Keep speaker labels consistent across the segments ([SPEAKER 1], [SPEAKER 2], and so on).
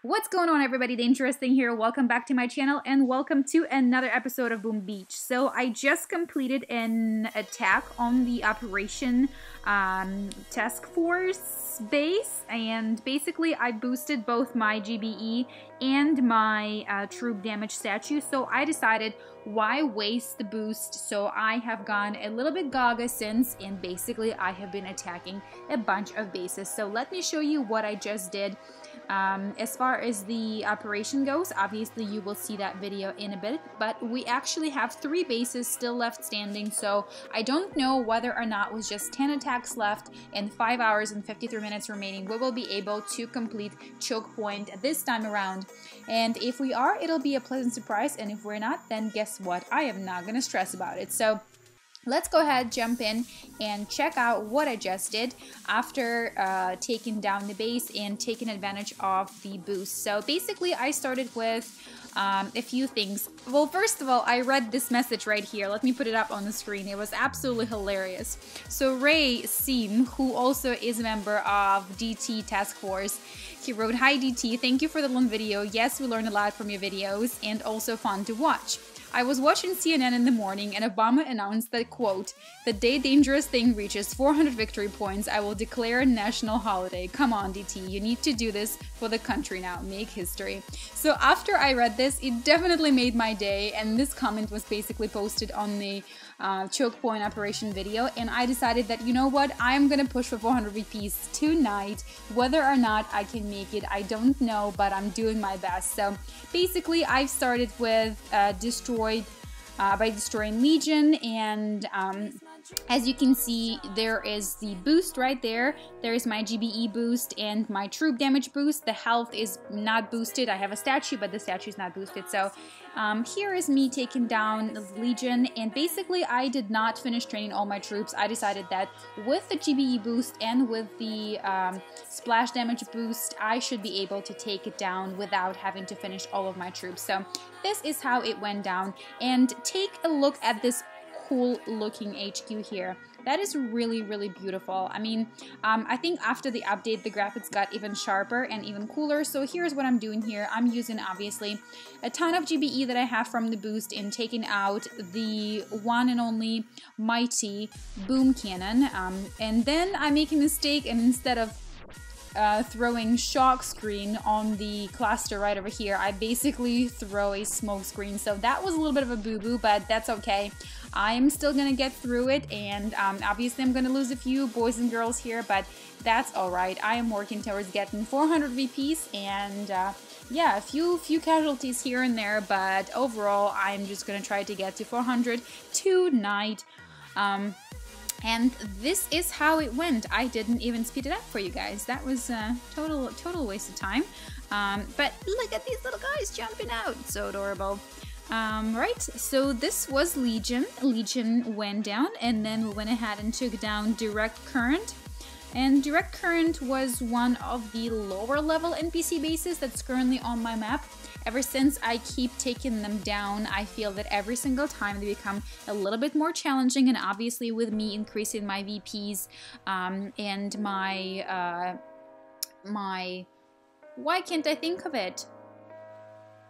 [SPEAKER 1] What's going on, everybody? Dangerous Thing here. Welcome back to my channel and welcome to another episode of Boom Beach. So I just completed an attack on the Operation Task Force base, and basically I boosted both my GBE and my troop damage statue. So I decided, why waste the boost? So I have gone a little bit gaga since, and basically I have been attacking a bunch of bases. So let me show you what I just did. As far as the operation goes, obviously you will see that video in a bit, but we actually have 3 bases still left standing, so I don't know whether or not with just 10 attacks left and 5 hours and 53 minutes remaining we will be able to complete choke point this time around. And if we are, it'll be a pleasant surprise, and if we're not, then guess what? I am not gonna stress about it. So let's go ahead, jump in, and check out what I just did after taking down the base and taking advantage of the boost. So basically, I started with a few things. Well, first of all, I read this message right here. Let me put it up on the screen. It was absolutely hilarious. So Ray Seam, who also is a member of DT Task Force, he wrote, "Hi DT, thank you for the long video. Yes, we learned a lot from your videos and also fun to watch. I was watching CNN in the morning and Obama announced that, quote, the day Dangerous Thing reaches 400 victory points, I will declare a national holiday. Come on, DT, you need to do this for the country now. Make history." So after I read this, it definitely made my day, and this comment was basically posted on the choke point operation video, and I decided that, you know what, I'm gonna push for 400 VPs tonight. Whether or not I can make it, I don't know, but I'm doing my best. So basically, I've started with by destroying Legion, and as you can see, there is the boost right there. There is my GBE boost and my troop damage boost. The health is not boosted. I have a statue, but the statue is not boosted. So here is me taking down the Legion, and basically I did not finish training all my troops. I decided that with the GBE boost and with the splash damage boost, I should be able to take it down without having to finish all of my troops. So this is how it went down, and take a look at this cool looking HQ here. That is really, really beautiful. I mean, I think after the update, the graphics got even sharper and even cooler. So here's what I'm doing here. I'm using, obviously, a ton of GBE that I have from the boost and taking out the one and only mighty boom cannon. And then I make a mistake, and instead of throwing shock screen on the cluster right over here, I basically throw a smoke screen. So that was a little bit of a boo-boo, but that's okay. I'm still gonna get through it, and obviously I'm gonna lose a few boys and girls here, but that's alright. I am working towards getting 400 VPs, and yeah, a few casualties here and there, but overall I'm just gonna try to get to 400 tonight. And this is how it went. I didn't even speed it up for you guys. That was a total waste of time. But look at these little guys jumping out. So adorable. Right, so this was Legion. Legion went down, and then we went ahead and took down Direct Current. And Direct Current was one of the lower level NPC bases that's currently on my map. Ever since I keep taking them down, I feel that every single time they become a little bit more challenging, and obviously with me increasing my VPs and my why can't I think of it?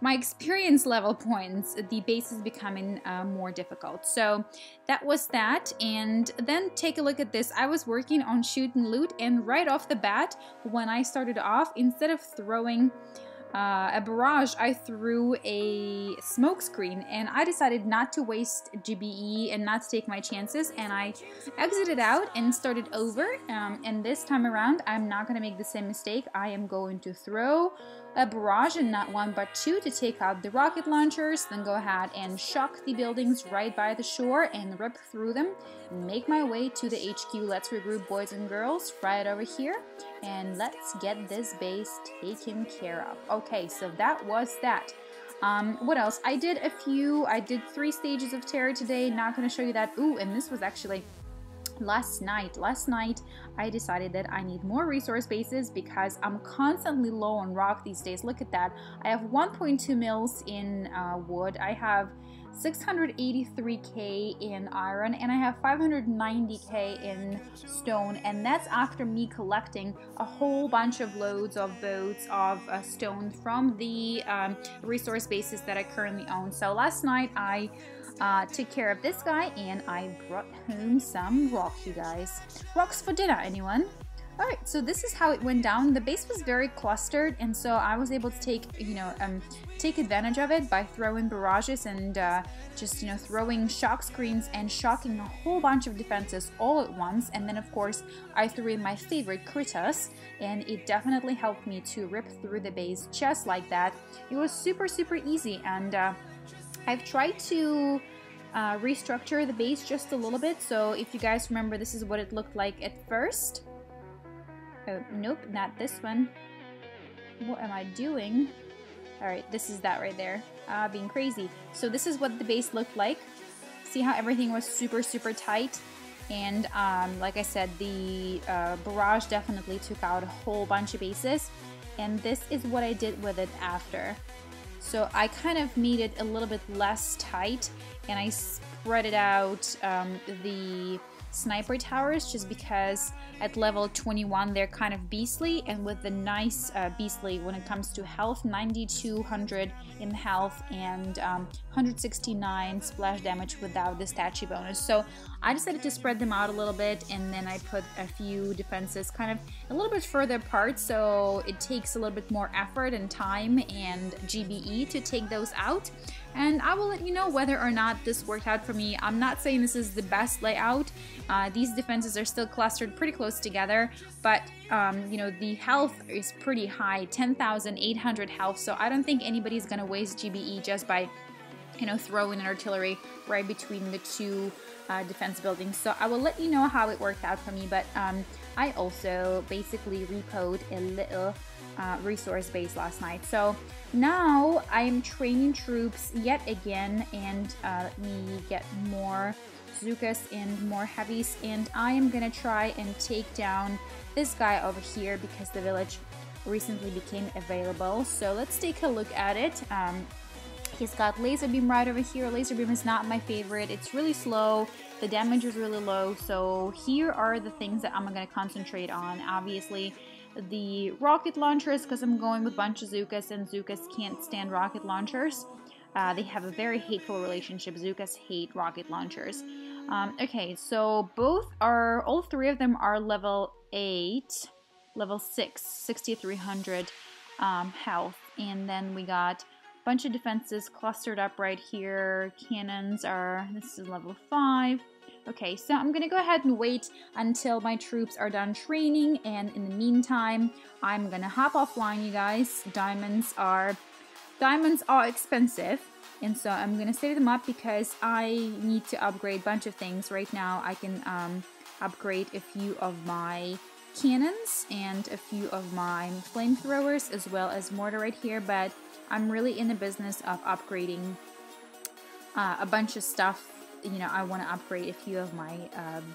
[SPEAKER 1] My experience level points, the base is becoming more difficult. So that was that, and then take a look at this. I was working on shoot and loot, and right off the bat, when I started off, instead of throwing a barrage, I threw a smoke screen, and I decided not to waste GBE and not to take my chances, and I exited out and started over. And this time around, I'm not going to make the same mistake. I am going to throw a barrage, and not one but two, to take out the rocket launchers, then go ahead and shock the buildings right by the shore and rip through them, make my way to the HQ. Let's regroup, boys and girls, right over here, and let's get this base taken care of. Okay, so that was that. What else? I did 3 stages of terror today. Not going to show you that. Ooh, and this was actually last night I decided that I need more resource bases because I'm constantly low on rock these days. Look at that. I have 1.2 mils in wood, I have 683k in iron, and I have 590k in stone, and that's after me collecting a whole bunch of loads of boats of stone from the resource bases that I currently own. So last night I took care of this guy and I brought home some rock, you guys. Rocks for dinner, anyone? Alright, so this is how it went down. The base was very clustered, and so I was able to take advantage of it by throwing barrages and just, throwing shock screens and shocking a whole bunch of defenses all at once. And then, of course, I threw in my favorite critters, and it definitely helped me to rip through the base just like that. It was super, super easy, and I've tried to restructure the base just a little bit. So if you guys remember, this is what it looked like at first. Oh, nope, not this one. What am I doing? Alright, this is that right there. Being crazy. So this is what the base looked like. See how everything was super, super tight? And like I said, the barrage definitely took out a whole bunch of bases. And this is what I did with it after. So I kind of made it a little bit less tight, and I spread it out the sniper towers, just because at level 21 they're kind of beastly, and with the nice beastly when it comes to health, 9200 in health and 169 splash damage without the statue bonus. So I decided to spread them out a little bit, and then I put a few defenses kind of a little bit further apart, so it takes a little bit more effort and time and GBE to take those out. And I will let you know whether or not this worked out for me. I'm not saying this is the best layout. These defenses are still clustered pretty close together, but the health is pretty high, 10,800 health, so I don't think anybody's gonna waste GBE just by throwing an artillery right between the two defense buildings. So I will let you know how it worked out for me, but I also basically repoed a little resource base last night. So now I'm training troops yet again, and let me get more Zukas and more heavies, and I am gonna try and take down this guy over here because the village recently became available. So let's take a look at it. He's got laser beam right over here. Laser beam is not my favorite. It's really slow. The damage is really low. So here are the things that I'm going to concentrate on. Obviously, the rocket launchers, because I'm going with a bunch of Zukas, and Zukas can't stand rocket launchers. They have a very hateful relationship. Zukas hate rocket launchers. Okay, so all three of them are level 8, level 6, 6,300 health. And then we got bunch of defenses clustered up right here. Cannons are, this is level 5. Okay, so I'm gonna go ahead and wait until my troops are done training, and in the meantime, I'm gonna hop offline, you guys. Diamonds are expensive, and so I'm gonna save them up because I need to upgrade a bunch of things. Right now, I can upgrade a few of my cannons and a few of my flamethrowers, as well as mortar right here, but I'm really in the business of upgrading a bunch of stuff. I want to upgrade a few of my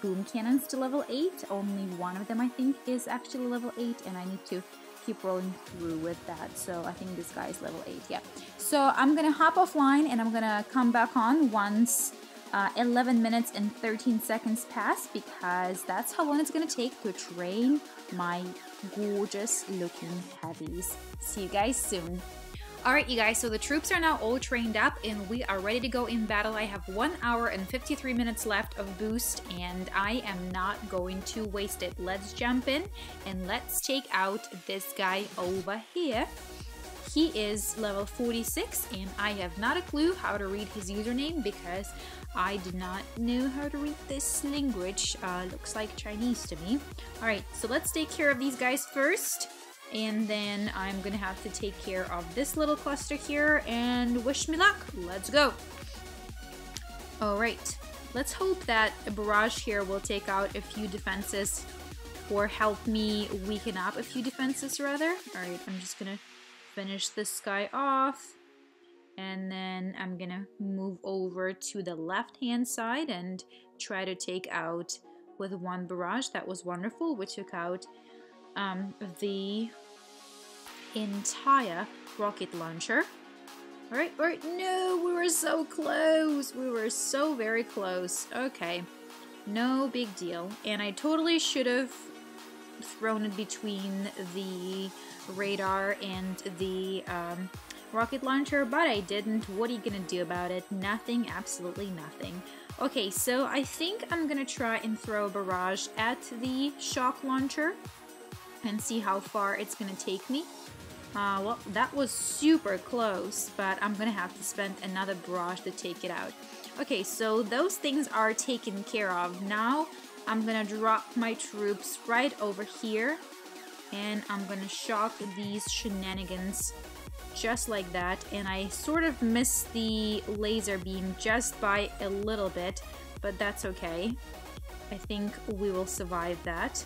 [SPEAKER 1] boom cannons to level 8. Only one of them, I think, is actually level 8, and I need to keep rolling through with that. So I think this guy is level 8, yeah. So I'm going to hop offline, and I'm going to come back on once 11 minutes and 13 seconds pass, because that's how long it's going to take to train my gorgeous looking heavies. See you guys soon. Alright, you guys, so the troops are now all trained up and we are ready to go in battle. I have 1 hour and 53 minutes left of boost, and I am not going to waste it. Let's jump in and let's take out this guy over here. He is level 46, and I have not a clue how to read his username because I did not know how to read this language. Looks like Chinese to me. Alright, so let's take care of these guys first. And then I'm gonna have to take care of this little cluster here, and wish me luck. Let's go. Alright, let's hope that a barrage here will take out a few defenses, or help me weaken up a few defenses rather. Alright, I'm just gonna finish this guy off, and then I'm gonna move over to the left hand side and try to take out with one barrage. That was wonderful. We took out the entire rocket launcher. Alright, no, we were so close. We were so very close. Okay, no big deal. And I totally should have thrown it between the radar and the rocket launcher, but I didn't. What are you gonna do about it? Nothing, absolutely nothing. Okay, so I think I'm gonna try and throw a barrage at the shock launcher and see how far it's gonna take me. Well, that was super close, but I'm gonna have to spend another barrage to take it out. Okay, so those things are taken care of. Now I'm gonna drop my troops right over here, and I'm gonna shock these shenanigans just like that. And I sort of missed the laser beam just by a little bit, but that's okay. I think we will survive that.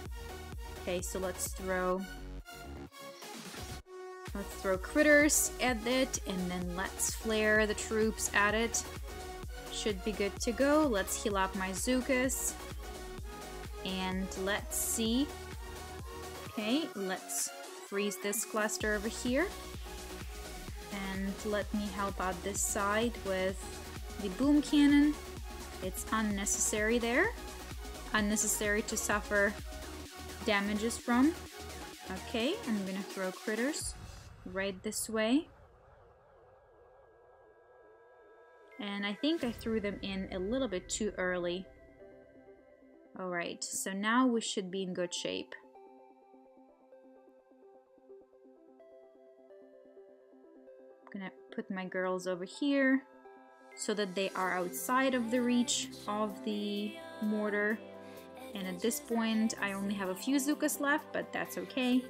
[SPEAKER 1] Okay, so let's throw critters at it, and then let's flare the troops at it. Should be good to go. Let's heal up my Zookas. And let's see. Okay, let's freeze this cluster over here. And let me help out this side with the boom cannon. It's unnecessary there. Unnecessary to suffer damages from. Okay, I'm gonna throw critters right this way. And I think I threw them in a little bit too early. Alright, so now we should be in good shape. I'm gonna put my girls over here so that they are outside of the reach of the mortar. And at this point I only have a few Zookas left, but that's okay.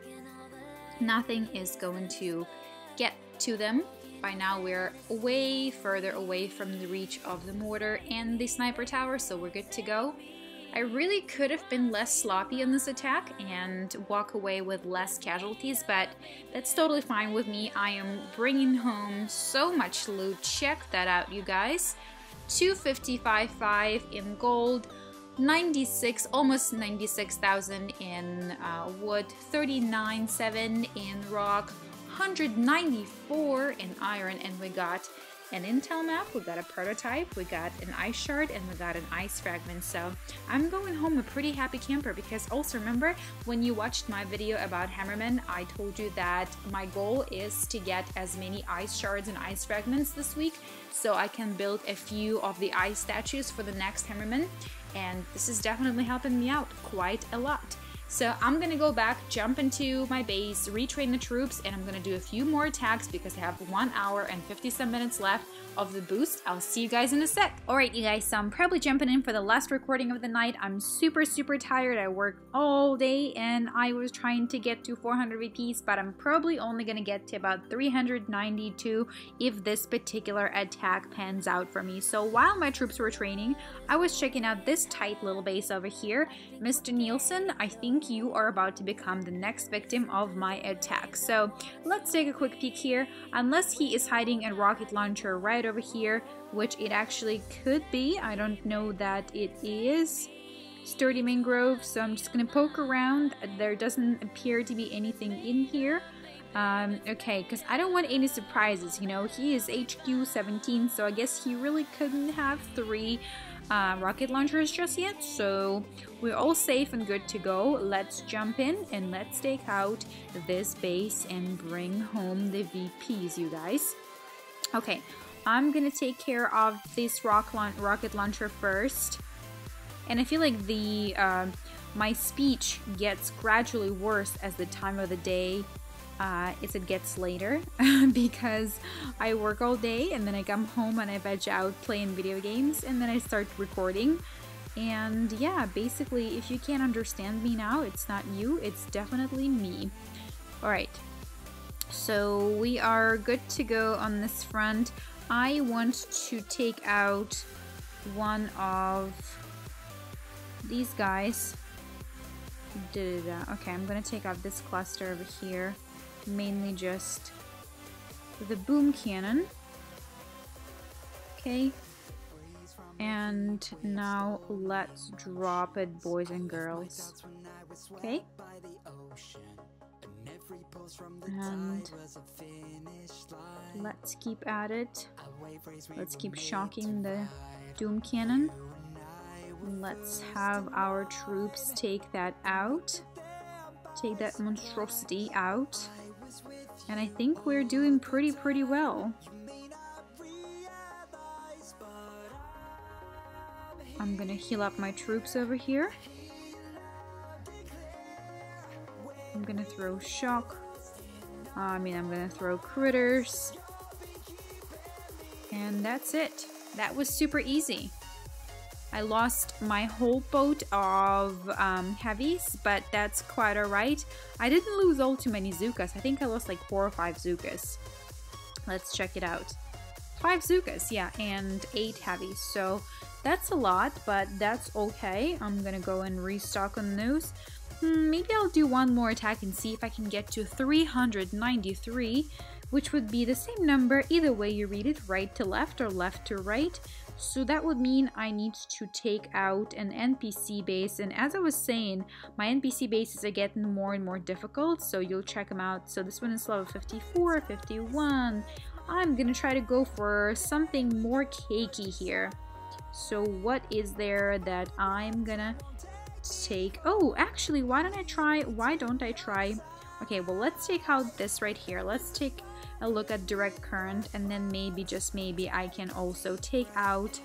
[SPEAKER 1] Nothing is going to get to them. By now we're way further away from the reach of the mortar and the sniper tower, so we're good to go. I really could have been less sloppy on this attack and walk away with less casualties, but that's totally fine with me. I am bringing home so much loot. Check that out, you guys. 255.5 in gold, 96, almost 96,000 in wood, 39.7 in rock, 194 in iron, and we got an intel map, we got a prototype, we got an ice shard, and we got an ice fragment. So I'm going home a pretty happy camper, because also remember when you watched my video about Hammerman, I told you that my goal is to get as many ice shards and ice fragments this week so I can build a few of the ice statues for the next Hammerman, and this is definitely helping me out quite a lot. So I'm gonna go back, jump into my base, retrain the troops, and I'm gonna do a few more attacks because I have 1 hour and 50 some minutes left of the boost. I'll see you guys in a sec. Alright you guys, so I'm probably jumping in for the last recording of the night. I'm super tired. I worked all day and I was trying to get to 400 VPs, but I'm probably only gonna get to about 392 if this particular attack pans out for me. So while my troops were training, I was checking out this tight little base over here. Mr. Nielsen, I think you are about to become the next victim of my attack. So let's take a quick peek here. Unless he is hiding a rocket launcher right over here, which it actually could be. I don't know that it is. Sturdy mangrove, so I'm just gonna poke around. There doesn't appear to be anything in here. Okay, because I don't want any surprises, you know. He is HQ 17, so I guess he really couldn't have 3 rocket launchers just yet, so we're all safe and good to go. Let's jump in and let's take out this base and bring home the VPs, you guys. Okay, I'm gonna take care of this rocket launcher first, and I feel like the my speech gets gradually worse as the time of the day as it gets later because I work all day and then I come home and I veg out playing video games and then I start recording. And yeah, basically if you can't understand me now, it's not you, it's definitely me. Alright, so we are good to go on this front. I want to take out one of these guys. Okay, I'm gonna take out this cluster over here. Mainly just the boom cannon. Okay. And now let's drop it, boys and girls. Okay. And let's keep at it. Let's keep shocking the Doom Cannon. Let's have our troops take that out. Take that monstrosity out. And I think we're doing pretty well. I'm gonna heal up my troops over here. I'm gonna throw shock. I'm gonna throw critters. And that's it. That was super easy. I lost my whole boat of heavies, but that's quite alright. I didn't lose all too many Zukas. I think I lost like 4 or 5 Zukas. Let's check it out. 5 Zukas, yeah, and 8 heavies. So that's a lot, but that's okay. I'm gonna go and restock on those. Maybe I'll do one more attack and see if I can get to 393, which would be the same number either way you read it, right to left or left to right. So that would mean I need to take out an NPC base, and as I was saying, my NPC bases are getting more and more difficult, so you'll check them out. So this one is level 54, 51. I'm gonna try to go for something more cakey here. So what is there that I'm gonna take? Oh, actually, why don't I try? Okay, well, let's take out this right here. Let's take a look at direct current, and then maybe, just maybe, I can also take out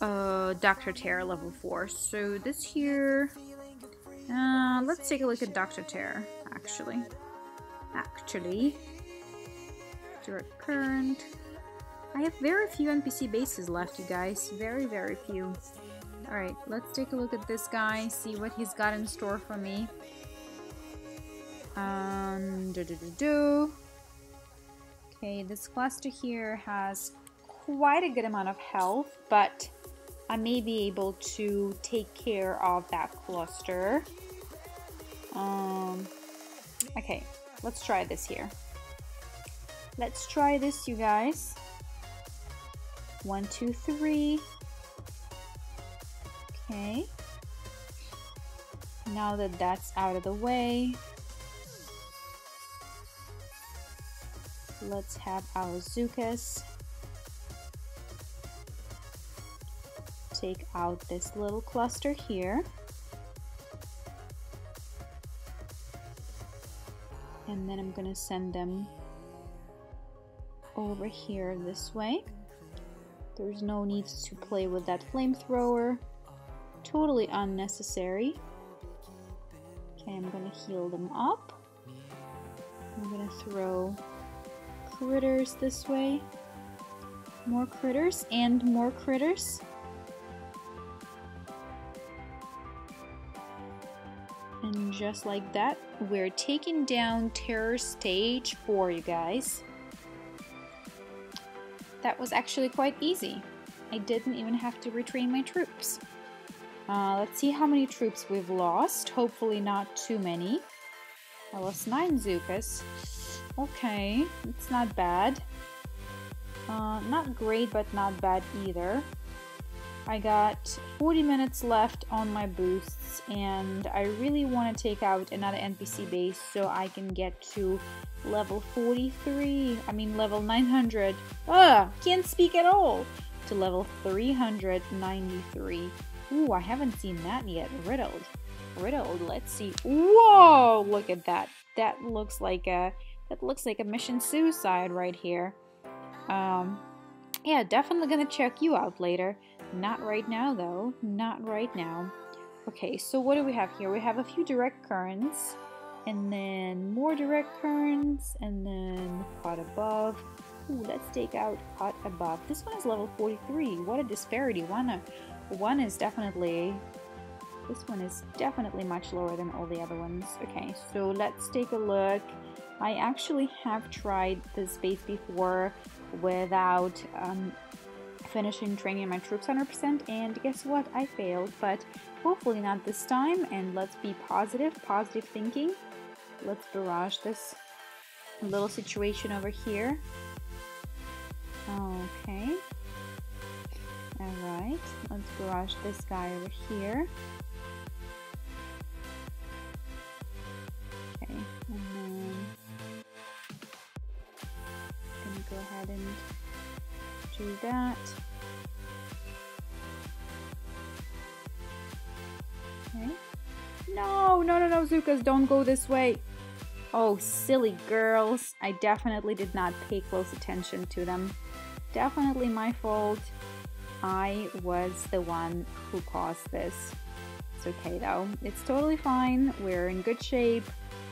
[SPEAKER 1] Dr. Terror level 4. So this here, let's take a look at Dr. Terror, actually, direct current. I have very few NPC bases left, you guys, very few. Alright, let's take a look at this guy, see what he's got in store for me. Okay, this cluster here has quite a good amount of health, but I may be able to take care of that cluster. Okay, let's try this here. Let's try this, you guys. 1, 2, 3. Okay. Now that that's out of the way, let's have our Zukas take out this little cluster here. And then I'm gonna send them over here this way. There's no need to play with that flamethrower. Totally unnecessary. Okay, I'm gonna heal them up. I'm gonna throw critters this way. More critters and more critters. And just like that, we're taking down Terror Stage 4, you guys. That was actually quite easy. I didn't even have to retrain my troops. Let's see how many troops we've lost. Hopefully not too many. I lost 9 Zukas. Okay, it's not bad. Not great, but not bad either. I got 40 minutes left on my boosts, and I really want to take out another NPC base so I can get to level 43. I mean level 900. Can't speak at all. To level 393. Ooh, I haven't seen that yet. Riddled. Let's see. Whoa! Look at that. That looks like a mission suicide right here. Yeah, definitely gonna check you out later. Not right now though. Not right now. Okay, so what do we have here? We have a few direct currents, and then more direct currents, and then pot above. Ooh, let's take out pot above. This one is level 43. What a disparity. One is definitely, this one is definitely much lower than all the other ones. Okay, so let's take a look. I actually have tried this base before without finishing training my troops 100%, and guess what? I failed, but hopefully not this time. And let's be positive thinking. Let's barrage this little situation over here. Okay. Alright, let's garage this guy over here. Okay, and then gonna go ahead and do that. Okay. No, Zukas, don't go this way. Oh, silly girls. I definitely did not pay close attention to them. Definitely my fault. I was the one who caused this. It's okay though. It's totally fine. We're in good shape.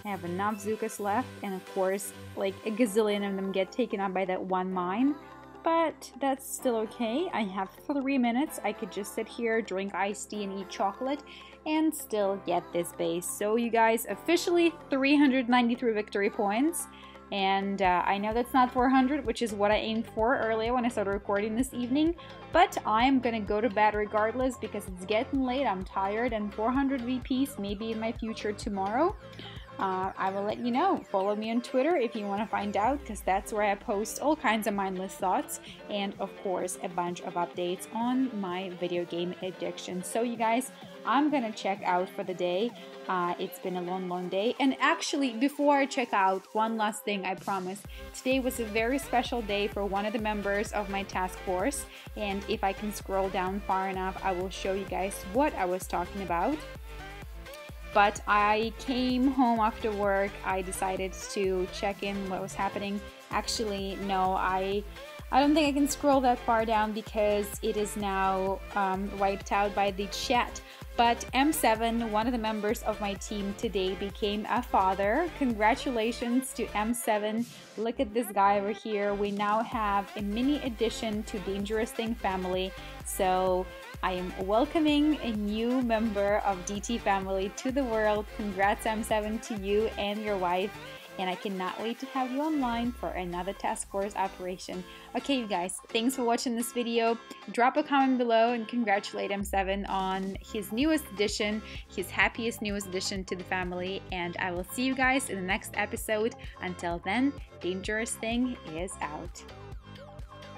[SPEAKER 1] I have enough Zukas left. And of course, like a gazillion of them get taken up by that one mine. But that's still okay. I have 3 minutes. I could just sit here, drink iced tea, and eat chocolate, and still get this base. So you guys, officially 393 victory points. And I know that's not 400, which is what I aimed for earlier when I started recording this evening. But I'm gonna go to bed regardless because it's getting late, I'm tired, and 400 VPs maybe in my future tomorrow. I will let you know. Follow me on Twitter if you want to find out, because that's where I post all kinds of mindless thoughts and of course a bunch of updates on my video game addiction. So you guys, I'm gonna check out for the day. It's been a long day, and actually before I check out, one last thing I promise. Today was a very special day for one of the members of my task force, and if I can scroll down far enough I will show you guys what I was talking about. But I came home after work, I decided to check in what was happening. Actually, no, I don't think I can scroll that far down because it is now wiped out by the chat. But M7, one of the members of my team today, became a father. Congratulations to M7. Look at this guy over here. We now have a mini addition to DangerousThing family. So I am welcoming a new member of DT family to the world. Congrats M7 to you and your wife. And I cannot wait to have you online for another task force operation. Okay, you guys, thanks for watching this video. Drop a comment below and congratulate M7 on his newest addition, his happiest newest addition to the family. And I will see you guys in the next episode. Until then, DangerousThing is out.